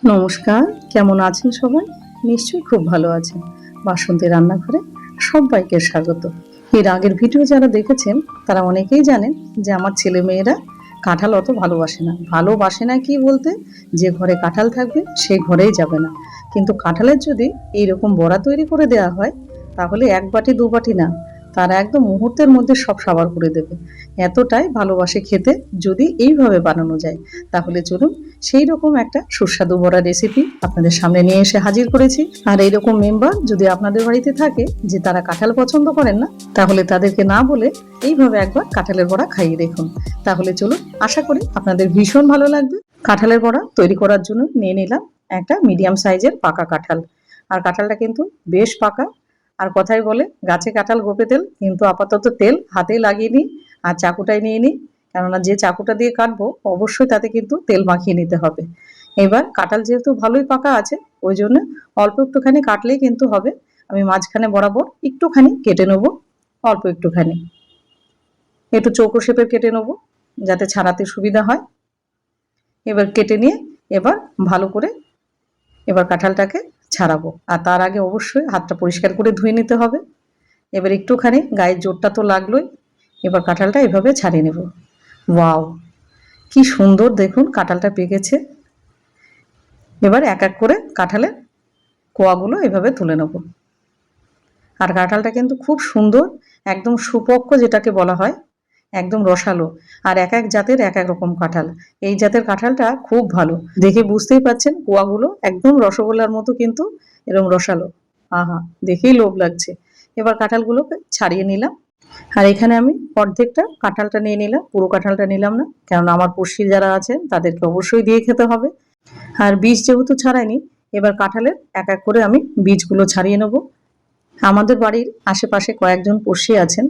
নমস্কার, কেমন আছেন সবাই? নিশ্চয়ই খুব ভালো আছেন। বাসন্তী রান্নাঘরে সবাইকে স্বাগত। এর আগের ভিডিও যারা দেখেছেন তারা অনেকেই জানেন যে আমার ছেলে মেয়েরা কাঁঠাল অত ভালোবাসে না। ভালোবাসে না কি বলতে, যে ঘরে কাঁঠাল থাকবে সেই ঘরেই যাবে না। কিন্তু কাঁঠালের যদি এইরকম বড়া তৈরি করে দেওয়া হয়, তাহলে এক বাটি দু বাটি না, তারা একদম মুহূর্তের মধ্যে সব সাবার করে দেবে। এতটাই ভালোবাসে খেতে। যদি এইভাবে বানানো যায় তাহলে চলুন সেই রকম একটা সুস্বাদু বড়া রেসিপি আপনাদের সামনে নিয়ে এসে হাজির করেছি। আর এইরকম মেম্বার যদি আপনাদের বাড়িতে থাকে যে তারা কাঁঠাল পছন্দ করেন না, তাহলে তাদেরকে না বলে এইভাবে একবার কাঁঠালের বড়া খাইয়ে দেখুন। তাহলে চলুন, আশা করি আপনাদের ভীষণ ভালো লাগবে। কাঁঠালের বড়া তৈরি করার জন্য নিয়ে নিলাম একটা মিডিয়াম সাইজের পাকা কাঁঠাল। আর কাঁঠালটা কিন্তু বেশ পাকা। আর কথাই বলে গাছে কাঁঠাল গোপে তেল, কিন্তু আপাতত তেল হাতে লাগিয়ে নিই আর চাকুটাই নিয়ে নিই। কেননা যে চাকুটা দিয়ে কাটবো অবশ্যই তাতে কিন্তু তেল মাখিয়ে নিতে হবে। এবার কাঁঠাল যেহেতু ভালোই পাকা আছে, ওই জন্য অল্প একটুখানি কাটলেই কিন্তু হবে। আমি মাঝখানে বরাবর একটুখানি কেটে নেবো, অল্প একটুখানি, একটু চৌকো শেপের কেটে নেবো যাতে ছাড়াতে সুবিধা হয়। এবার কেটে নিয়ে এবার ভালো করে এবার কাঁঠালটাকে ছাড়াবো। আর তার আগে অবশ্যই হাতটা পরিষ্কার করে ধুয়ে নিতে হবে। এবার একটুখানি গায়ের জোরটা তো লাগলোই। এবার কাঁঠালটা এভাবে ছাড়িয়ে নেব। ওয়াও, কি সুন্দর দেখুন কাঁঠালটা পেকেছে। এবার এক এক করে কাঁঠালের কোয়াগুলো এভাবে তুলে নেব। আর কাঁঠালটা কিন্তু খুব সুন্দর, একদম সুপক্ক যেটাকে বলা হয়, একদম রসালো। আর এক এক জাতের এক এক রকম কাঁঠাল। এই জাতের কাঁঠালটা খুব ভালো, দেখে বুঝতেই পাচ্ছেন কোয়াগুলো একদম রসগোল্লার মতো কিন্তু এরকম রসালো। আহা, দেখেই লোভ লাগছে। এবার কাঁঠালগুলোকে ছাড়িয়ে নিলাম। আর এখানে আমি অর্ধেকটা কাঁঠালটা নিয়ে নিলাম, পুরো কাঁঠালটা নিলাম না, কেননা আমার পড়শি যারা আছেন তাদেরকে অবশ্যই দিয়ে খেতে হবে। আর বীজ যেহেতু ছাড়াইনি, এবার কাঁঠালের এক এক করে আমি বীজগুলো ছাড়িয়ে নেব। আমাদের বাড়ির আশেপাশে কয়েকজন পড়শি আছেন,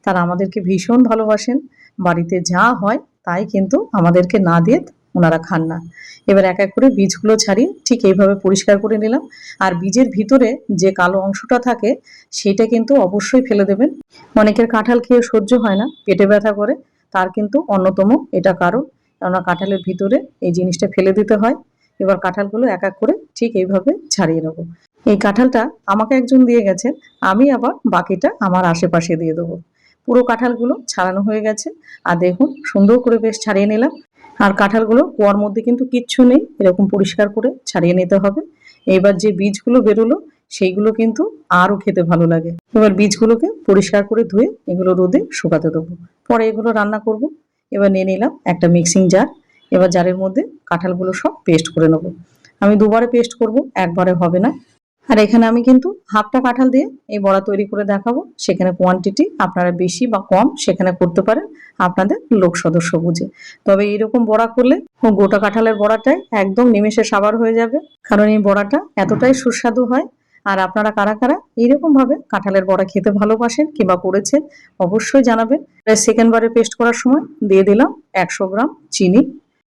তারা আমাদেরকে ভীষণ ভালোবাসেন। বাড়িতে যা হয় তাই কিন্তু আমাদেরকে না দিয়ে ওনারা খান না। এবার এক এক করে বীজগুলো ছাড়িয়ে ঠিক এইভাবে পরিষ্কার করে নিলাম। আর বীজের ভিতরে যে কালো অংশটা থাকে সেটা কিন্তু অবশ্যই ফেলে দেবেন। অনেকের কাঁঠাল খেয়ে সহ্য হয় না, পেটে ব্যথা করে, তার কিন্তু অন্যতম এটা কারণ। কেননা কাঁঠালের ভিতরে এই জিনিসটা ফেলে দিতে হয়। এবার কাঁঠালগুলো এক এক করে ঠিক এইভাবে ছাড়িয়ে নেবো। এই কাঁঠালটা আমাকে একজন দিয়ে গেছেন, আমি আবার বাকিটা আমার আশেপাশে দিয়ে দেবো। পুরো কাঁঠালগুলো ছাড়ানো হয়ে গেছে। আর দেখুন সুন্দর করে বেশ ছাড়িয়ে নিলাম। আর কাঁঠালগুলো কুয়ার মধ্যে কিন্তু কিচ্ছু নেই, এরকম পরিষ্কার করে ছাড়িয়ে নিতে হবে। এবার যে বীজগুলো বেরোলো সেইগুলো কিন্তু আরও খেতে ভালো লাগে। এবার বীজগুলোকে পরিষ্কার করে ধুয়ে এগুলো রোদে শুকাতে দেবো, পরে এগুলো রান্না করব। এবার নিয়ে নিলাম একটা মিক্সিং জার। এবার জারের মধ্যে কাঁঠালগুলো সব পেস্ট করে নেবো। আমি দুবারে পেস্ট করব, একবারে হবে না। আর এখানে আমি কিন্তু হাফটা কাঁঠাল দিয়ে এই বড়া তৈরি করে দেখাবো। সেখানে কোয়ান্টিটি আপনারা বেশি বা কম সেখানে করতে পারেন আপনাদের লোক সদস্য বুঝে। তবে এইরকম বড়া করলে গোটা কাঁঠালের বড়াটাই একদম নিমেষে সাবার হয়ে যাবে, কারণ এই বড়াটা এতটাই সুস্বাদু হয়। আর আপনারা কারা কারা এইরকম ভাবে কাঁঠালের বড়া খেতে ভালোবাসেন কিংবা করেছেন অবশ্যই জানাবেন। সেকেন্ড বারে পেস্ট করার সময় দিয়ে দিলাম 100 গ্রাম চিনি।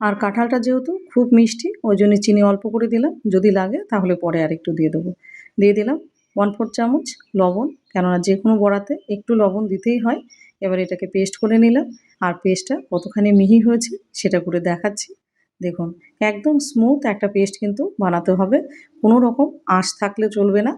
আর কাঁঠালটা যেহেতু খুব মিষ্টি ওই জন্য চিনি অল্প করে দিলাম, যদি লাগে তাহলে পরে আর একটু দিয়ে দেবো। দিয়ে দিলাম 1/4 চামচ লবণ, কেননা যে কোনো বড়াতে একটু লবণ দিতেই হয়। এবার এটাকে পেস্ট করে নিলাম। আর পেস্টটা কতখানি মিহি হয়েছে সেটা করে দেখাচ্ছি। দেখুন, একদম স্মুথ একটা পেস্ট কিন্তু বানাতে হবে, কোনো রকম আঁশ থাকলে চলবে না।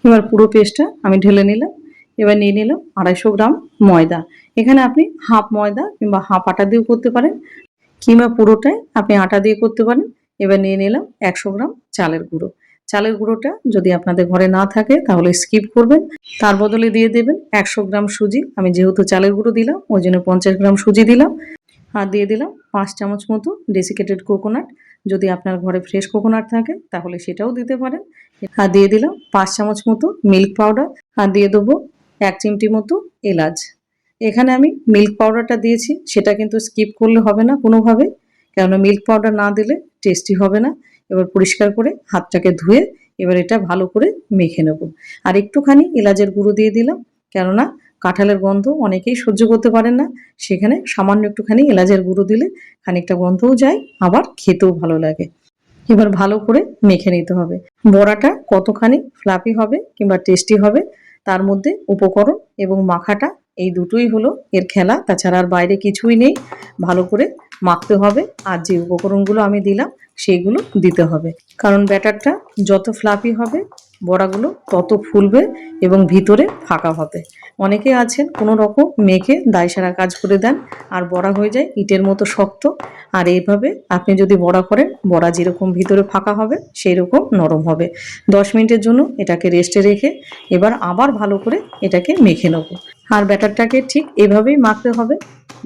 এবার পুরো পেস্টটা আমি ঢেলে নিলাম। এবার নিয়ে নিলাম 250 গ্রাম ময়দা। এখানে আপনি হাফ ময়দা কিংবা হাফ আটা দিয়েও করতে পারেন, কিংবা পুরোটাই আপনি আটা দিয়ে করতে পারেন। এবার নিয়ে নিলাম 100 গ্রাম চালের গুঁড়ো। চালের গুঁড়োটা যদি আপনাদের ঘরে না থাকে তাহলে স্কিপ করবেন, তার বদলে দিয়ে দেবেন 100 গ্রাম সুজি। আমি যেহেতু চালের গুঁড়ো দিলাম ওই জন্য 50 গ্রাম সুজি দিলাম। আর দিয়ে দিলাম 5 চামচ মতো ডেসিকেটেড কোকোনাট। যদি আপনার ঘরে ফ্রেশ কোকোনাট থাকে তাহলে সেটাও দিতে পারেন। আর দিয়ে দিলাম 5 চামচ মতো মিল্ক পাউডার। আর দিয়ে দেবো 1 চিমটি মতো এলাচ। এখানে আমি মিল্ক পাউডারটা দিয়েছি, সেটা কিন্তু স্কিপ করলে হবে না কোনোভাবে, কেননা মিল্ক পাউডার না দিলে টেস্টি হবে না। এবার পরিষ্কার করে হাতটাকে ধুয়ে এবার এটা ভালো করে মেখে নেব। আর একটুখানি এলাচের গুঁড়ো দিয়ে দিলাম, কেননা কাঁঠালের গন্ধ অনেকেই সহ্য করতে পারেন না, সেখানে সামান্য একটুখানি এলাচের গুঁড়ো দিলে খানিকটা গন্ধও যায়, আবার খেতেও ভালো লাগে। এবার ভালো করে মেখে নিতে হবে। বড়াটা কতখানি ফ্লাফি হবে কিংবা টেস্টি হবে তার মধ্যে উপকরণ এবং মাখাটা এই দুটোই হলো এর খেলা, তাছাড়া আর বাইরে কিছুই নেই। ভালো করে মাখতে হবে আর যে উপকরণগুলো আমি দিলাম সেইগুলো দিতে হবে, কারণ ব্যাটারটা যত ফ্লাফি হবে বড়াগুলো তত ফুলবে এবং ভিতরে ফাঁকা হবে। অনেকে আছেন কোনো রকম মেখে দায়সারা কাজ করে দেন আর বড়া হয়ে যায় ইটের মতো শক্ত। আর এইভাবে আপনি যদি বড়া করেন, বড়া যেরকম ভিতরে ফাঁকা হবে সেই রকম নরম হবে। 10 মিনিটের জন্য এটাকে রেস্টে রেখে এবার আবার ভালো করে এটাকে মেখে নেব। আর ব্যাটারটাকে ঠিক এভাবেই মাখতে হবে,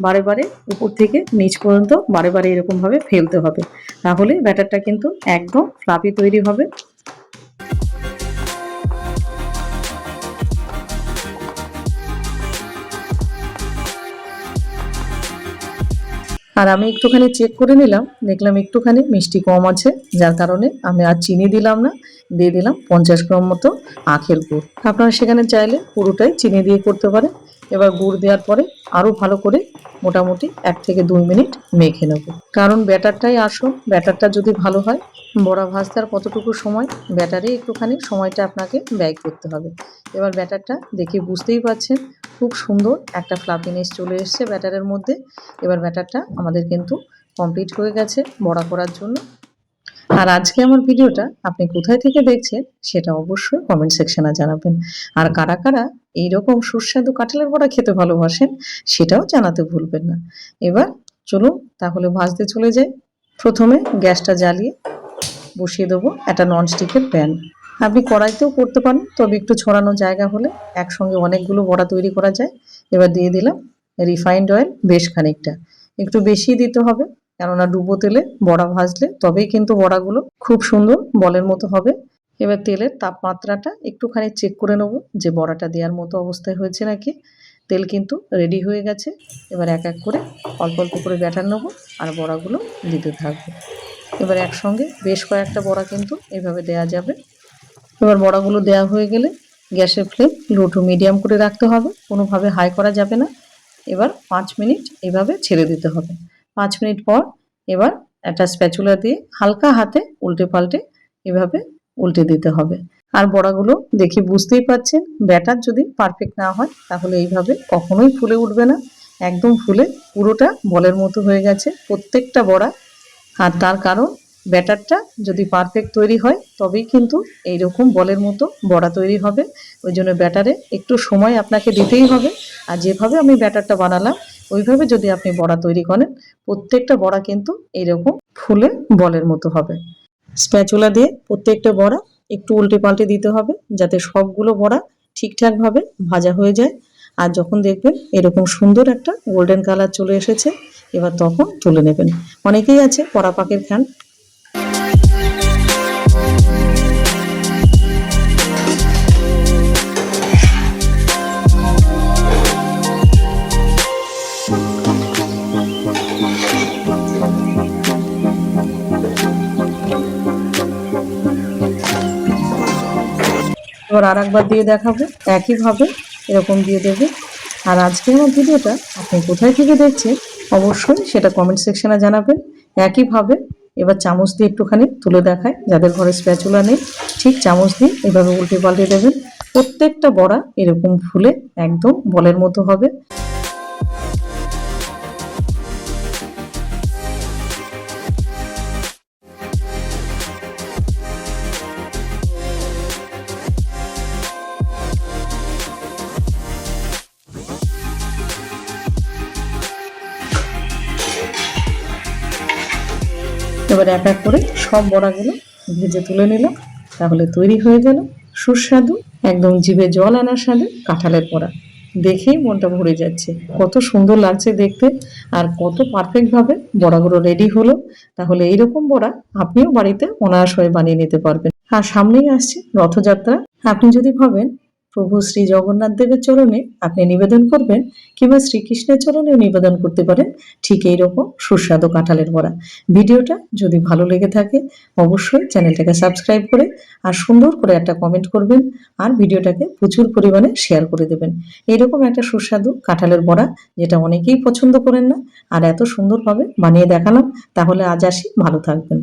বারে বারে উপর থেকে নিচ পর্যন্ত বারে বারে এরকমভাবে ফেলতে হবে, তাহলে ব্যাটারটা কিন্তু একদম ফ্লাফি তৈরি হবে। আর আমি একটুখানি চেক করে নিলাম, দেখলাম একটুখানি মিষ্টি কম আছে, যার কারণে আমি আর চিনি দিলাম না, দিয়ে দিলাম 50 গ্রাম মতো আখের গুড়। আপনারা সেখানে চাইলে পুরোটাই চিনি দিয়ে করতে পারেন। এবার গুড় দেওয়ার পরে আরও ভালো করে মোটামুটি 1 থেকে 2 মিনিট মেখে নেব, কারণ ব্যাটারটাই আসল। ব্যাটারটা যদি ভালো হয়, বড়া ভাজতে আর কতটুকু সময়, ব্যাটারে একটুখানি সময়টা আপনাকে ব্যয় করতে হবে। এবার ব্যাটারটা দেখে বুঝতেই পারছেন খুব সুন্দর একটা ফ্লাফিনেস চলে এসছে ব্যাটারের মধ্যে। এবার ব্যাটারটা আমাদের কিন্তু কমপ্লিট হয়ে গেছে বড়া করার জন্য। আর আজকে আমার ভিডিওটা আপনি কোথায় থেকে দেখছেন সেটা অবশ্যই কমেন্ট সেকশনে জানাবেন। আর কারা কারা এইরকম সুস্বাদু কাঁঠালের বড়া খেতে ভালোবাসেন সেটাও জানাতে ভুলবেন না। এবার চলুন তাহলে ভাজতে চলে যাই। প্রথমে গ্যাসটা জ্বালিয়ে বসিয়ে দেবো একটা ননস্টিকের প্যান। আপনি কড়াইতেও করতে পারেন, তবে একটু ছড়ানো জায়গা হলে একসঙ্গে অনেকগুলো বড়া তৈরি করা যায়। এবার দিয়ে দিলাম রিফাইন্ড অয়েল বেশ খানিকটা, একটু বেশি দিতে হবে, কেননা ডুবো তেলে বড়া ভাজলে তবেই কিন্তু বড়াগুলো খুব সুন্দর বলের মতো হবে। এবার তেলের তাপমাত্রাটা একটুখানি চেক করে নেবো যে বড়াটা দেওয়ার মতো অবস্থায় হয়েছে নাকি। তেল কিন্তু রেডি হয়ে গেছে। এবার এক এক করে অল্প অল্প করে ব্যাটার নেবো আর বড়াগুলো দিতে থাকবো। এবার একসঙ্গে বেশ কয়েকটা বড়া কিন্তু এভাবে দেওয়া যাবে। এবার বড়াগুলো দেওয়া হয়ে গেলে গ্যাসের ফ্লেম লো টু মিডিয়াম করে রাখতে হবে, কোনোভাবে হাই করা যাবে না। এবার 5 মিনিট এভাবে ছেড়ে দিতে হবে। 5 মিনিট পর এবার একটা স্প্যাচুলা দিয়ে হালকা হাতে উল্টে পাল্টে এভাবে উল্টে দিতে হবে। আর বড়াগুলো দেখে বুঝতেই পারছেন ব্যাটার যদি পারফেক্ট না হয় তাহলে এইভাবে কখনোই ফুলে উঠবে না। একদম ফুলে পুরোটা বলের মতো হয়ে গেছে প্রত্যেকটা বড়া। আর তার কারণ ব্যাটারটা যদি পারফেক্ট তৈরি হয় তবেই কিন্তু এইরকম বলের মতো বড়া তৈরি হবে। ওই জন্য ব্যাটারে একটু সময় আপনাকে দিতেই হবে। আর যেভাবে আমি ব্যাটারটা বানালাম ওইভাবে যদি আপনি বড়া তৈরি করেন প্রত্যেকটা বড়া কিন্তু এইরকম ফুলে বলের মতো হবে। স্প্যাচুলা দিয়ে প্রত্যেকটা বড়া একটু উল্টে পাল্টে দিতে হবে যাতে সবগুলো বড়া ঠিকঠাকভাবে ভাজা হয়ে যায়। আর যখন দেখবেন এরকম সুন্দর একটা গোল্ডেন কালার চলে এসেছে এবার তখন তুলে নেবেন। অনেকেই আছে কড়া পাকের খান। এবার আর একবার দিয়ে দেখাবো, একইভাবে এরকম দিয়ে দেবে। আর আজকে আমার ভিডিওটা আপনি কোথায় থেকে দেখছেন অবশ্যই সেটা কমেন্ট সেকশনে জানাবেন। একইভাবে এবার চামচ দিয়ে একটুখানি তুলে দেখায়, যাদের ঘরে স্প্যাচুলা নেই ঠিক চামচ দিয়ে এভাবে উল্টে পাল্টে দেবেন। প্রত্যেকটা বড়া এরকম ফুলে একদম বলের মতো হবে। এবার এক এক করে সব বড়াগুলো ভেজে তুলে নিলাম, তাহলে তৈরি হয়ে গেল সুস্বাদু একদম জিভে জল আনার স্বাদে কাঁঠালের বড়া। দেখেই মনটা ভরে যাচ্ছে, কত সুন্দর লাগছে দেখতে আর কত পারফেক্টভাবে বড়াগুলো রেডি হলো। তাহলে এইরকম বড়া আপনিও বাড়িতে অনায়াস হয়ে বানিয়ে নিতে পারবেন। আর সামনেই আসছে রথযাত্রা। আপনি যদি ভাবেন প্রভু শ্রী জগন্নাথ দেবের চরণে আপনি নিবেদন করবেন কিংবা শ্রীকৃষ্ণের চরণেও নিবেদন করতে পারেন ঠিক এইরকম সুস্বাদু কাঁঠালের বড়া। ভিডিওটা যদি ভালো লেগে থাকে অবশ্যই চ্যানেলটাকে সাবস্ক্রাইব করে আর সুন্দর করে একটা কমেন্ট করবেন আর ভিডিওটাকে প্রচুর পরিমাণে শেয়ার করে দেবেন। এরকম একটা সুস্বাদু কাঁঠালের বড়া যেটা অনেকেই পছন্দ করেন না আর এত সুন্দরভাবে বানিয়ে দেখালাম। তাহলে আজ আসি, ভালো থাকবেন।